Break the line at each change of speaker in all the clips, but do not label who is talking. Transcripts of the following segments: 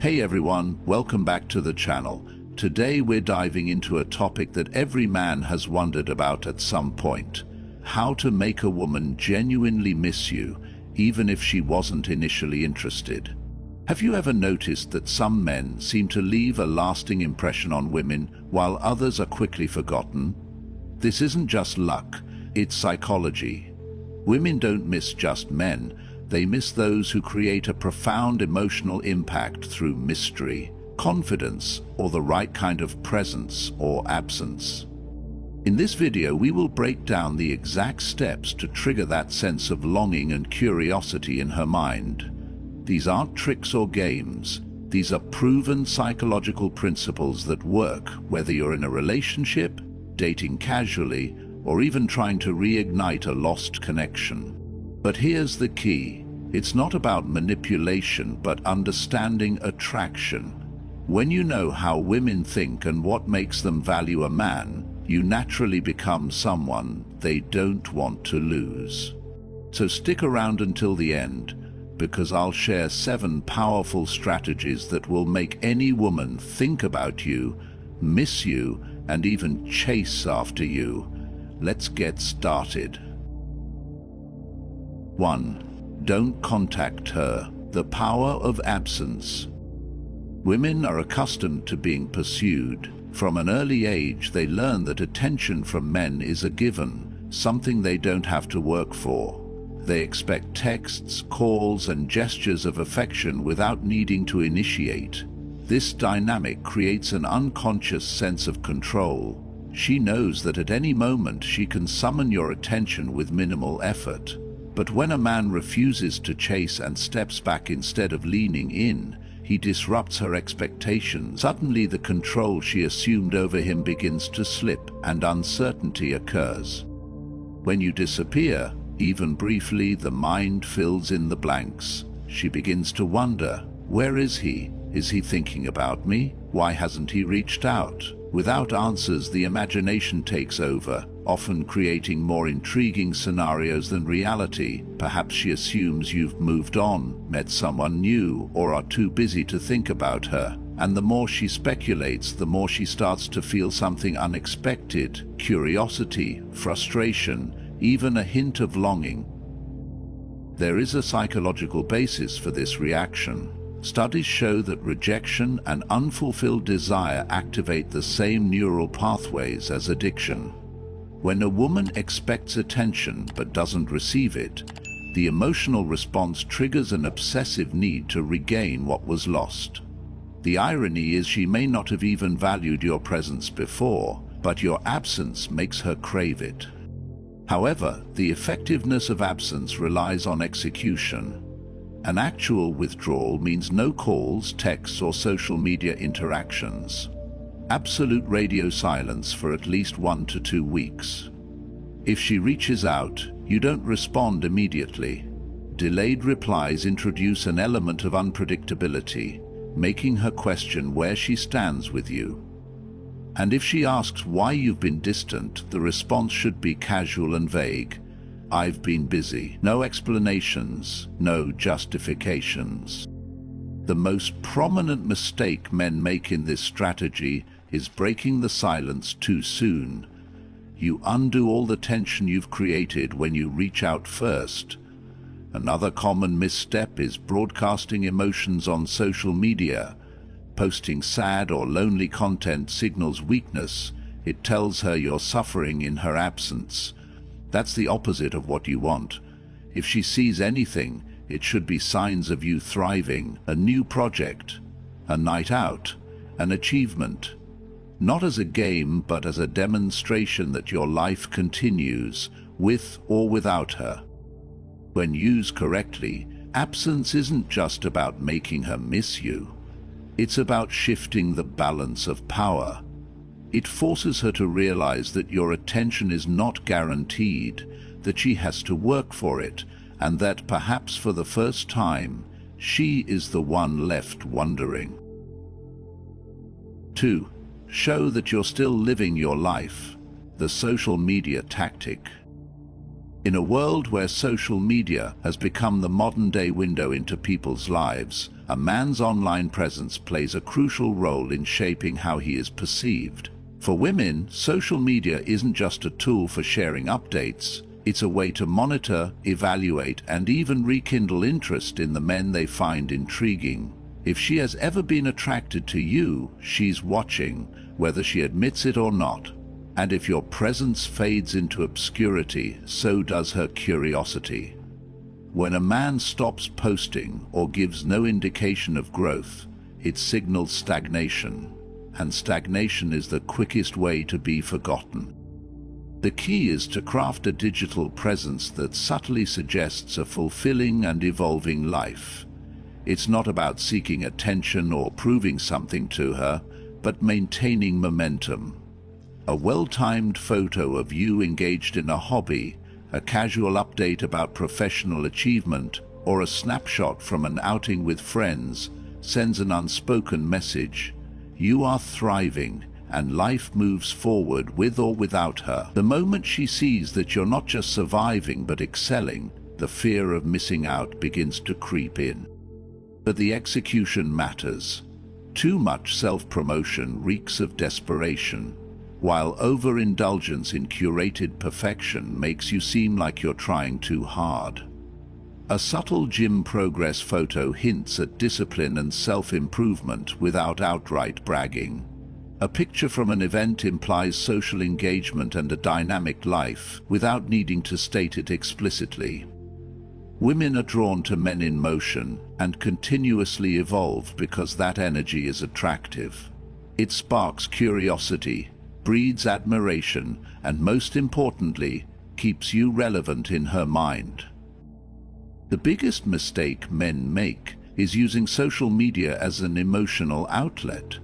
Hey everyone, welcome back to the channel. Today we're diving into a topic that every man has wondered about at some point. How to make a woman genuinely miss you, even if she wasn't initially interested. Have you ever noticed that some men seem to leave a lasting impression on women while others are quickly forgotten? This isn't just luck, it's psychology. Women don't miss just men. They miss those who create a profound emotional impact through mystery, confidence, or the right kind of presence or absence. In this video, we will break down the exact steps to trigger that sense of longing and curiosity in her mind. These aren't tricks or games. These are proven psychological principles that work, whether you're in a relationship, dating casually, or even trying to reignite a lost connection. But here's the key. It's not about manipulation, but understanding attraction. When you know how women think and what makes them value a man, you naturally become someone they don't want to lose. So stick around until the end, because I'll share 7 powerful strategies that will make any woman think about you, miss you, and even chase after you. Let's get started. 1. Don't contact her. The power of absence. Women are accustomed to being pursued. From an early age, they learn that attention from men is a given, something they don't have to work for. They expect texts, calls, and gestures of affection without needing to initiate. This dynamic creates an unconscious sense of control. She knows that at any moment she can summon your attention with minimal effort. But when a man refuses to chase and steps back instead of leaning in, he disrupts her expectations. Suddenly the control she assumed over him begins to slip, and uncertainty occurs. When you disappear, even briefly, the mind fills in the blanks. She begins to wonder, where is he? Is he thinking about me? Why hasn't he reached out? Without answers, the imagination takes over, often creating more intriguing scenarios than reality. Perhaps she assumes you've moved on, met someone new, or are too busy to think about her. And the more she speculates, the more she starts to feel something unexpected: curiosity, frustration, even a hint of longing. There is a psychological basis for this reaction. Studies show that rejection and unfulfilled desire activate the same neural pathways as addiction. When a woman expects attention but doesn't receive it, the emotional response triggers an obsessive need to regain what was lost. The irony is she may not have even valued your presence before, but your absence makes her crave it. However, the effectiveness of absence relies on execution. An actual withdrawal means no calls, texts, or social media interactions. Absolute radio silence for at least 1 to 2 weeks. If she reaches out, you don't respond immediately. Delayed replies introduce an element of unpredictability, making her question where she stands with you. And if she asks why you've been distant, the response should be casual and vague. I've been busy. No explanations, no justifications. The most prominent mistake men make in this strategy is breaking the silence too soon. You undo all the tension you've created when you reach out first. Another common misstep is broadcasting emotions on social media. Posting sad or lonely content signals weakness. It tells her you're suffering in her absence. That's the opposite of what you want. If she sees anything, it should be signs of you thriving, a new project, a night out, an achievement. Not as a game, but as a demonstration that your life continues, with or without her. When used correctly, absence isn't just about making her miss you. It's about shifting the balance of power. It forces her to realize that your attention is not guaranteed, that she has to work for it, and that perhaps for the first time, she is the one left wondering. 2. Show that you're still living your life. The social media tactic. In a world where social media has become the modern-day window into people's lives, a man's online presence plays a crucial role in shaping how he is perceived. For women, social media isn't just a tool for sharing updates. It's a way to monitor, evaluate, and even rekindle interest in the men they find intriguing. If she has ever been attracted to you, she's watching, whether she admits it or not. And if your presence fades into obscurity, so does her curiosity. When a man stops posting or gives no indication of growth, it signals stagnation, and stagnation is the quickest way to be forgotten. The key is to craft a digital presence that subtly suggests a fulfilling and evolving life. It's not about seeking attention or proving something to her, but maintaining momentum. A well-timed photo of you engaged in a hobby, a casual update about professional achievement, or a snapshot from an outing with friends sends an unspoken message. You are thriving, and life moves forward with or without her. The moment she sees that you're not just surviving but excelling, the fear of missing out begins to creep in. But the execution matters. Too much self-promotion reeks of desperation, while overindulgence in curated perfection makes you seem like you're trying too hard. A subtle gym progress photo hints at discipline and self-improvement without outright bragging. A picture from an event implies social engagement and a dynamic life without needing to state it explicitly. Women are drawn to men in motion and continuously evolve because that energy is attractive. It sparks curiosity, breeds admiration, and most importantly, keeps you relevant in her mind. The biggest mistake men make is using social media as an emotional outlet.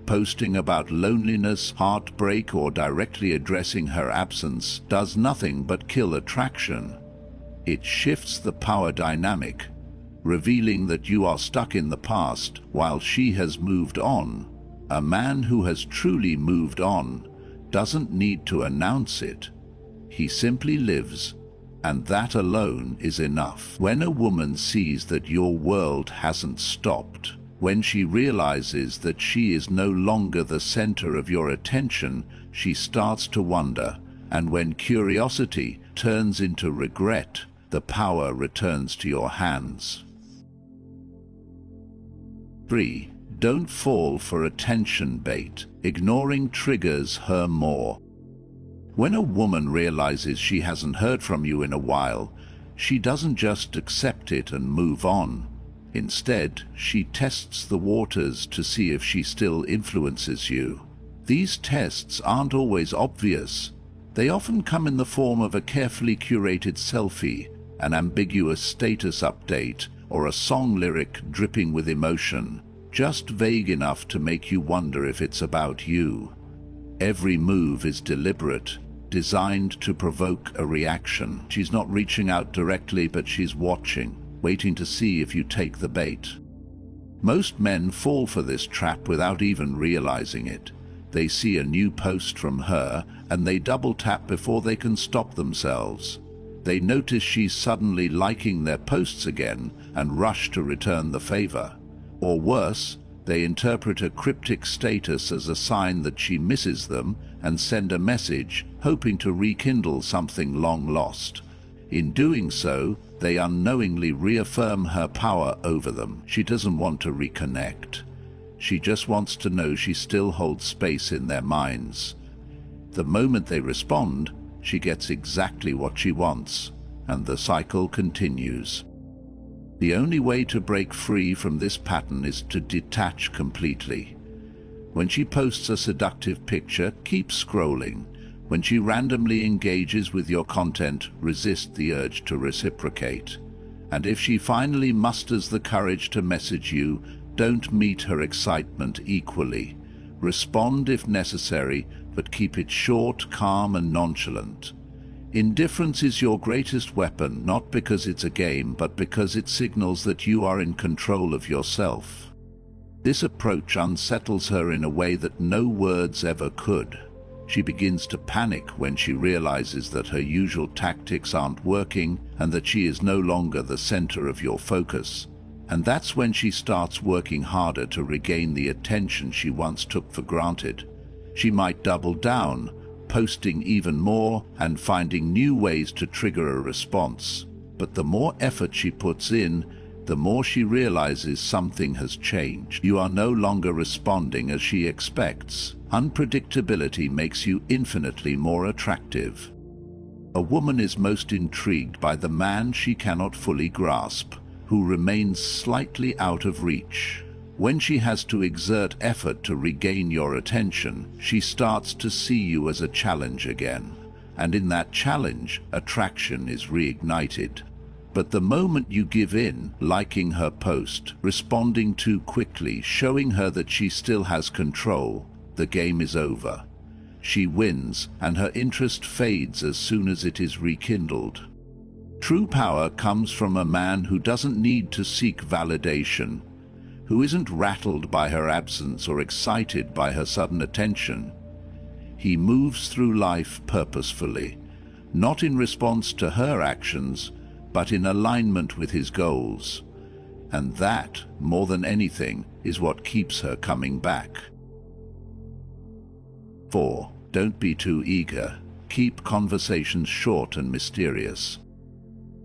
Posting about loneliness, heartbreak, or directly addressing her absence does nothing but kill attraction. It shifts the power dynamic, revealing that you are stuck in the past while she has moved on. A man who has truly moved on doesn't need to announce it. He simply lives, and that alone is enough. When a woman sees that your world hasn't stopped, when she realizes that she is no longer the center of your attention, she starts to wonder, and when curiosity turns into regret, the power returns to your hands. 3. Don't fall for attention bait. Ignoring triggers her more. When a woman realizes she hasn't heard from you in a while, she doesn't just accept it and move on. Instead, she tests the waters to see if she still influences you. These tests aren't always obvious. They often come in the form of a carefully curated selfie, an ambiguous status update, or a song lyric dripping with emotion, just vague enough to make you wonder if it's about you. Every move is deliberate, designed to provoke a reaction. She's not reaching out directly, but she's watching, waiting to see if you take the bait. Most men fall for this trap without even realizing it. They see a new post from her, and they double tap before they can stop themselves. They notice she's suddenly liking their posts again and rush to return the favor. Or worse, they interpret a cryptic status as a sign that she misses them and send a message, hoping to rekindle something long lost. In doing so, they unknowingly reaffirm her power over them. She doesn't want to reconnect. She just wants to know she still holds space in their minds. The moment they respond, she gets exactly what she wants, and the cycle continues. The only way to break free from this pattern is to detach completely. When she posts a seductive picture, keep scrolling. When she randomly engages with your content, resist the urge to reciprocate. And if she finally musters the courage to message you, don't meet her excitement equally. Respond if necessary, but keep it short, calm, and nonchalant. Indifference is your greatest weapon, not because it's a game, but because it signals that you are in control of yourself. This approach unsettles her in a way that no words ever could. She begins to panic when she realizes that her usual tactics aren't working and that she is no longer the center of your focus. And that's when she starts working harder to regain the attention she once took for granted. She might double down, posting even more and finding new ways to trigger a response. But the more effort she puts in, the more she realizes something has changed. You are no longer responding as she expects. Unpredictability makes you infinitely more attractive. A woman is most intrigued by the man she cannot fully grasp, who remains slightly out of reach. When she has to exert effort to regain your attention, she starts to see you as a challenge again. And in that challenge, attraction is reignited. But the moment you give in, liking her post, responding too quickly, showing her that she still has control, the game is over. She wins, and her interest fades as soon as it is rekindled. True power comes from a man who doesn't need to seek validation, who isn't rattled by her absence or excited by her sudden attention. He moves through life purposefully, not in response to her actions, but in alignment with his goals. And that, more than anything, is what keeps her coming back. 4. Don't be too eager. Keep conversations short and mysterious.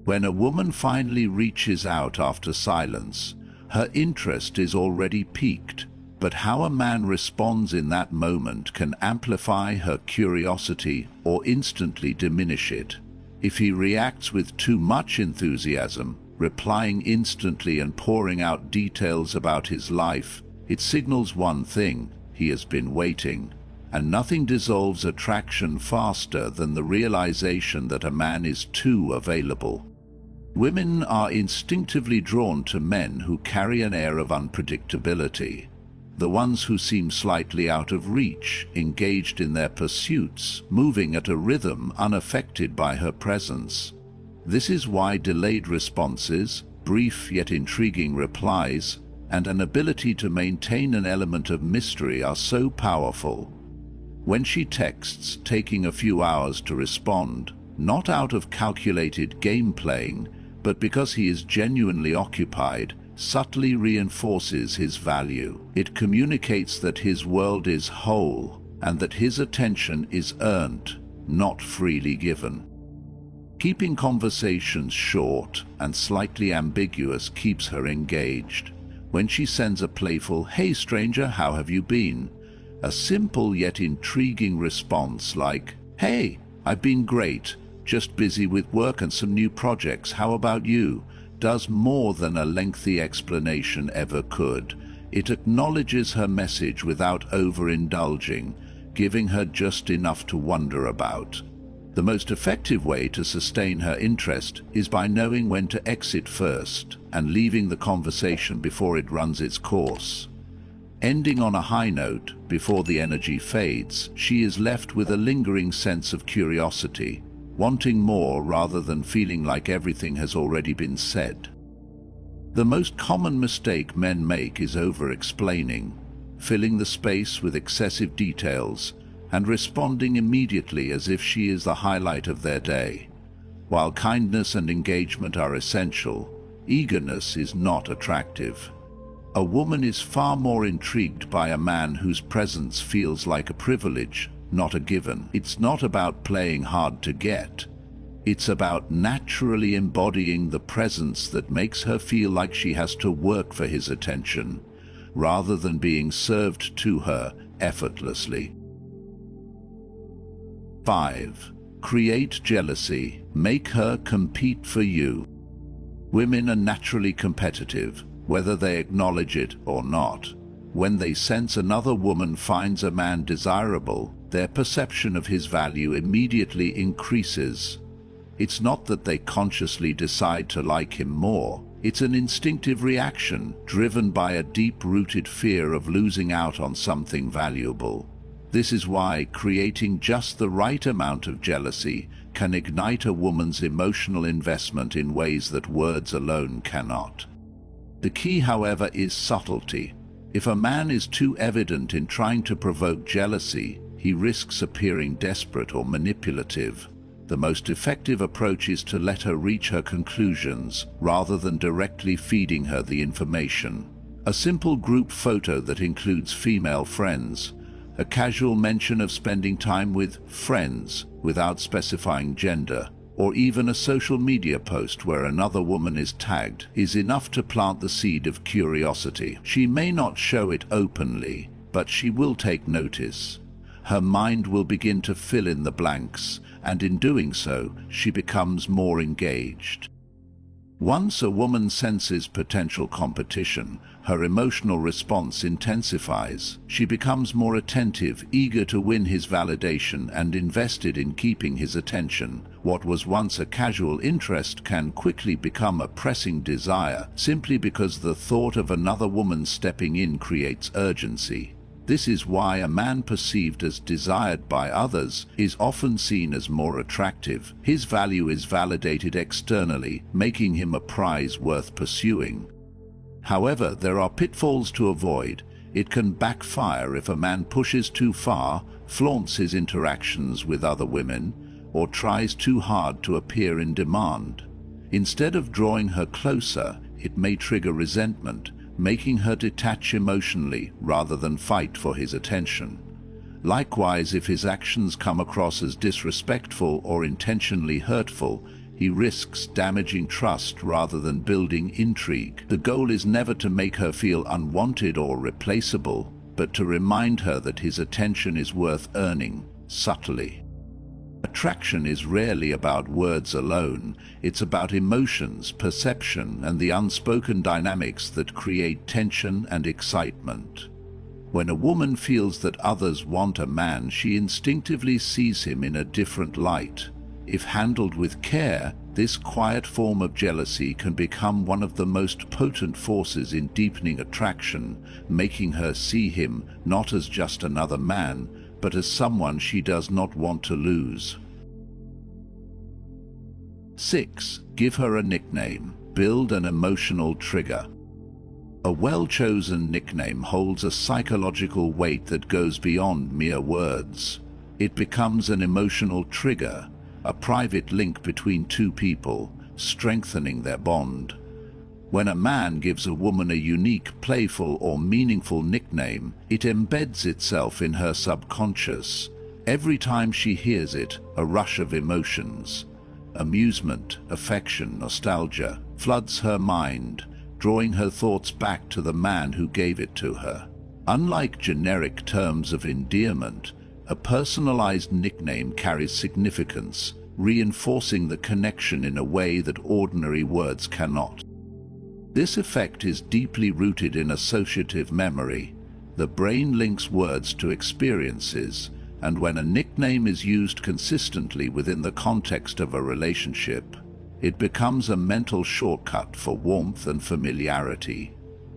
When a woman finally reaches out after silence, her interest is already piqued, but how a man responds in that moment can amplify her curiosity or instantly diminish it. If he reacts with too much enthusiasm, replying instantly and pouring out details about his life, it signals one thing: he has been waiting. And nothing dissolves attraction faster than the realization that a man is too available. Women are instinctively drawn to men who carry an air of unpredictability. The ones who seem slightly out of reach, engaged in their pursuits, moving at a rhythm unaffected by her presence. This is why delayed responses, brief yet intriguing replies, and an ability to maintain an element of mystery are so powerful. When she texts, taking a few hours to respond, not out of calculated game playing, but because he is genuinely occupied, subtly reinforces his value. It communicates that his world is whole and that his attention is earned, not freely given. Keeping conversations short and slightly ambiguous keeps her engaged. When she sends a playful, "Hey stranger, how have you been?" a simple yet intriguing response like, "Hey, I've been great, just busy with work and some new projects, how about you?" does more than a lengthy explanation ever could. It acknowledges her message without overindulging, giving her just enough to wonder about. The most effective way to sustain her interest is by knowing when to exit first and leaving the conversation before it runs its course. Ending on a high note before the energy fades, she is left with a lingering sense of curiosity, wanting more rather than feeling like everything has already been said. The most common mistake men make is over-explaining, filling the space with excessive details, and responding immediately as if she is the highlight of their day. While kindness and engagement are essential, eagerness is not attractive. A woman is far more intrigued by a man whose presence feels like a privilege, not a given. It's not about playing hard to get. It's about naturally embodying the presence that makes her feel like she has to work for his attention, rather than being served to her effortlessly. 5. Create jealousy. Make her compete for you. Women are naturally competitive, whether they acknowledge it or not. When they sense another woman finds a man desirable, their perception of his value immediately increases. It's not that they consciously decide to like him more. It's an instinctive reaction driven by a deep-rooted fear of losing out on something valuable. This is why creating just the right amount of jealousy can ignite a woman's emotional investment in ways that words alone cannot. The key, however, is subtlety. If a man is too evident in trying to provoke jealousy, he risks appearing desperate or manipulative. The most effective approach is to let her reach her conclusions rather than directly feeding her the information. A simple group photo that includes female friends, a casual mention of spending time with friends without specifying gender, or even a social media post where another woman is tagged, is enough to plant the seed of curiosity. She may not show it openly, but she will take notice. Her mind will begin to fill in the blanks, and in doing so, she becomes more engaged. Once a woman senses potential competition, her emotional response intensifies. She becomes more attentive, eager to win his validation and invested in keeping his attention. What was once a casual interest can quickly become a pressing desire, simply because the thought of another woman stepping in creates urgency. This is why a man perceived as desired by others is often seen as more attractive. His value is validated externally, making him a prize worth pursuing. However, there are pitfalls to avoid. It can backfire if a man pushes too far, flaunts his interactions with other women, or tries too hard to appear in demand. Instead of drawing her closer, it may trigger resentment, making her detach emotionally rather than fight for his attention. Likewise, if his actions come across as disrespectful or intentionally hurtful, he risks damaging trust rather than building intrigue. The goal is never to make her feel unwanted or replaceable, but to remind her that his attention is worth earning, subtly. Attraction is rarely about words alone. It's about emotions, perception, and the unspoken dynamics that create tension and excitement. When a woman feels that others want a man, she instinctively sees him in a different light. If handled with care, this quiet form of jealousy can become one of the most potent forces in deepening attraction, making her see him not as just another man, but as someone she does not want to lose. 6. Give her a nickname. Build an emotional trigger. A well-chosen nickname holds a psychological weight that goes beyond mere words. It becomes an emotional trigger, a private link between two people, strengthening their bond. When a man gives a woman a unique, playful, or meaningful nickname, it embeds itself in her subconscious. Every time she hears it, a rush of emotions, amusement, affection, nostalgia, floods her mind, drawing her thoughts back to the man who gave it to her. Unlike generic terms of endearment, a personalized nickname carries significance, reinforcing the connection in a way that ordinary words cannot. This effect is deeply rooted in associative memory. The brain links words to experiences, and when a nickname is used consistently within the context of a relationship, it becomes a mental shortcut for warmth and familiarity.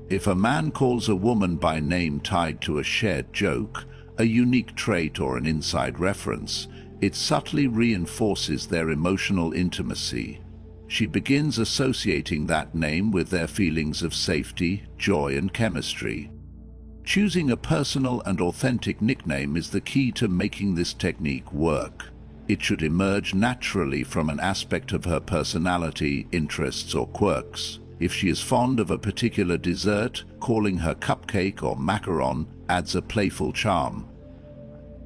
If a man calls a woman by name tied to a shared joke, a unique trait, or an inside reference, it subtly reinforces their emotional intimacy. She begins associating that name with their feelings of safety, joy, and chemistry. Choosing a personal and authentic nickname is the key to making this technique work. It should emerge naturally from an aspect of her personality, interests, or quirks. If she is fond of a particular dessert, calling her cupcake or macaron adds a playful charm.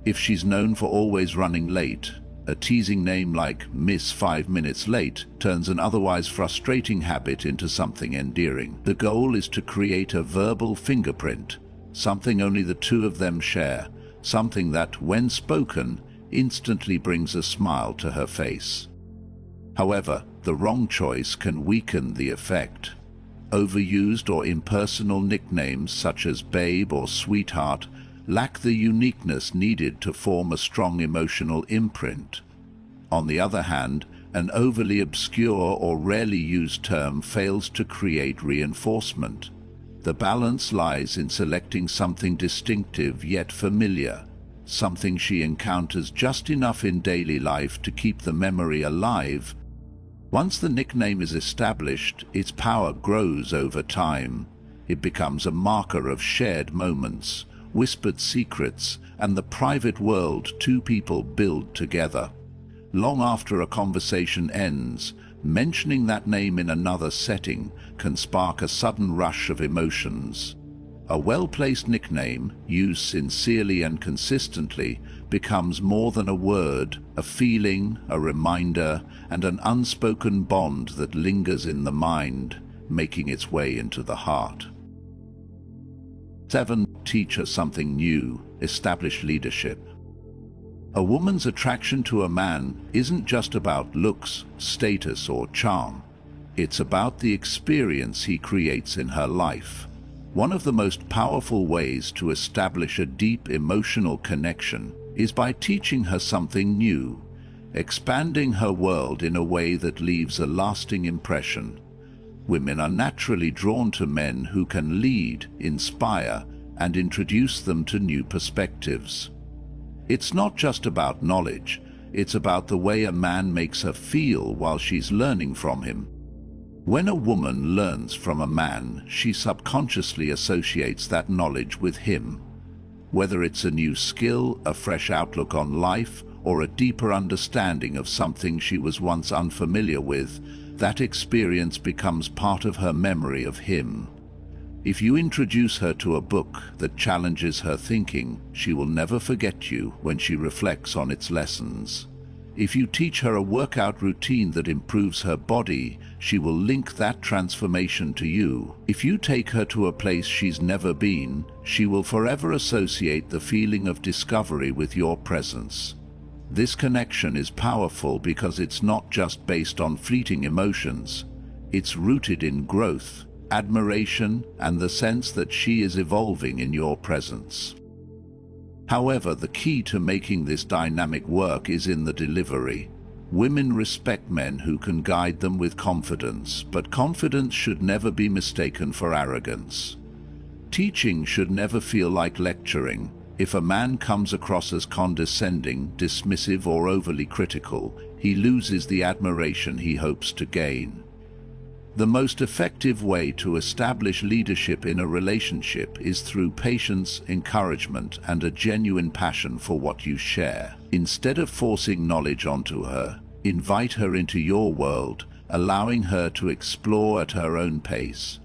If she's known for always running late, a teasing name like Miss 5 Minutes Late turns an otherwise frustrating habit into something endearing. The goal is to create a verbal fingerprint, something only the two of them share, something that, when spoken, instantly brings a smile to her face. However, the wrong choice can weaken the effect. Overused or impersonal nicknames such as babe or sweetheart lack the uniqueness needed to form a strong emotional imprint. On the other hand, an overly obscure or rarely used term fails to create reinforcement. The balance lies in selecting something distinctive yet familiar, something she encounters just enough in daily life to keep the memory alive. Once the nickname is established, its power grows over time. It becomes a marker of shared moments, whispered secrets, and the private world two people build together. Long after a conversation ends, mentioning that name in another setting can spark a sudden rush of emotions. A well-placed nickname, used sincerely and consistently, becomes more than a word, a feeling, a reminder, and an unspoken bond that lingers in the mind, making its way into the heart. 7. Teach her something new. Establish leadership. A woman's attraction to a man isn't just about looks, status, or charm. It's about the experience he creates in her life. One of the most powerful ways to establish a deep emotional connection is by teaching her something new, expanding her world in a way that leaves a lasting impression. Women are naturally drawn to men who can lead, inspire, and introduce them to new perspectives. It's not just about knowledge, it's about the way a man makes her feel while she's learning from him. When a woman learns from a man, she subconsciously associates that knowledge with him. Whether it's a new skill, a fresh outlook on life, or a deeper understanding of something she was once unfamiliar with, that experience becomes part of her memory of him. If you introduce her to a book that challenges her thinking, she will never forget you when she reflects on its lessons. If you teach her a workout routine that improves her body, she will link that transformation to you. If you take her to a place she's never been, she will forever associate the feeling of discovery with your presence. This connection is powerful because it's not just based on fleeting emotions. It's rooted in growth, admiration, and the sense that she is evolving in your presence. However, the key to making this dynamic work is in the delivery. Women respect men who can guide them with confidence, but confidence should never be mistaken for arrogance. Teaching should never feel like lecturing. If a man comes across as condescending, dismissive, or overly critical, he loses the admiration he hopes to gain. The most effective way to establish leadership in a relationship is through patience, encouragement, and a genuine passion for what you share. Instead of forcing knowledge onto her, invite her into your world, allowing her to explore at her own pace.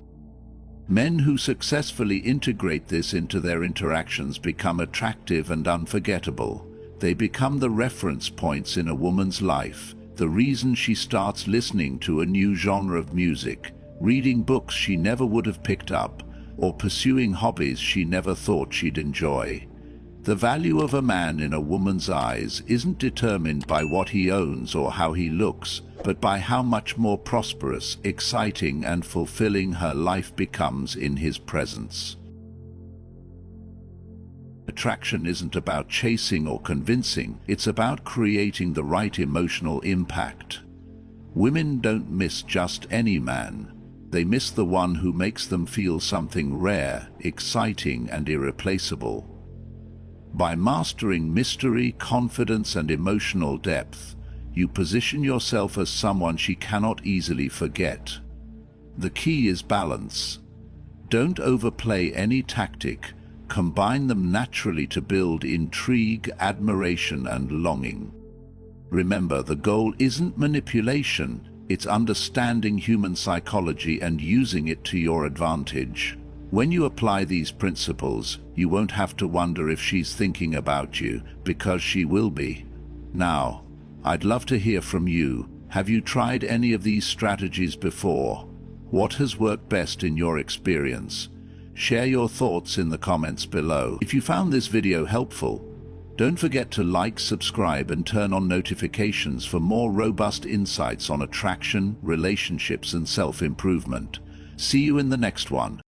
Men who successfully integrate this into their interactions become attractive and unforgettable. They become the reference points in a woman's life, the reason she starts listening to a new genre of music, reading books she never would have picked up, or pursuing hobbies she never thought she'd enjoy. The value of a man in a woman's eyes isn't determined by what he owns or how he looks, but by how much more prosperous, exciting, and fulfilling her life becomes in his presence. Attraction isn't about chasing or convincing, it's about creating the right emotional impact. Women don't miss just any man. They miss the one who makes them feel something rare, exciting, and irreplaceable. By mastering mystery, confidence, and emotional depth, you position yourself as someone she cannot easily forget. The key is balance. Don't overplay any tactic. Combine them naturally to build intrigue, admiration, and longing. Remember, the goal isn't manipulation, it's understanding human psychology and using it to your advantage. When you apply these principles, you won't have to wonder if she's thinking about you, because she will be. Now, I'd love to hear from you. Have you tried any of these strategies before? What has worked best in your experience? Share your thoughts in the comments below. If you found this video helpful, don't forget to like, subscribe, and turn on notifications for more robust insights on attraction, relationships, and self-improvement. See you in the next one.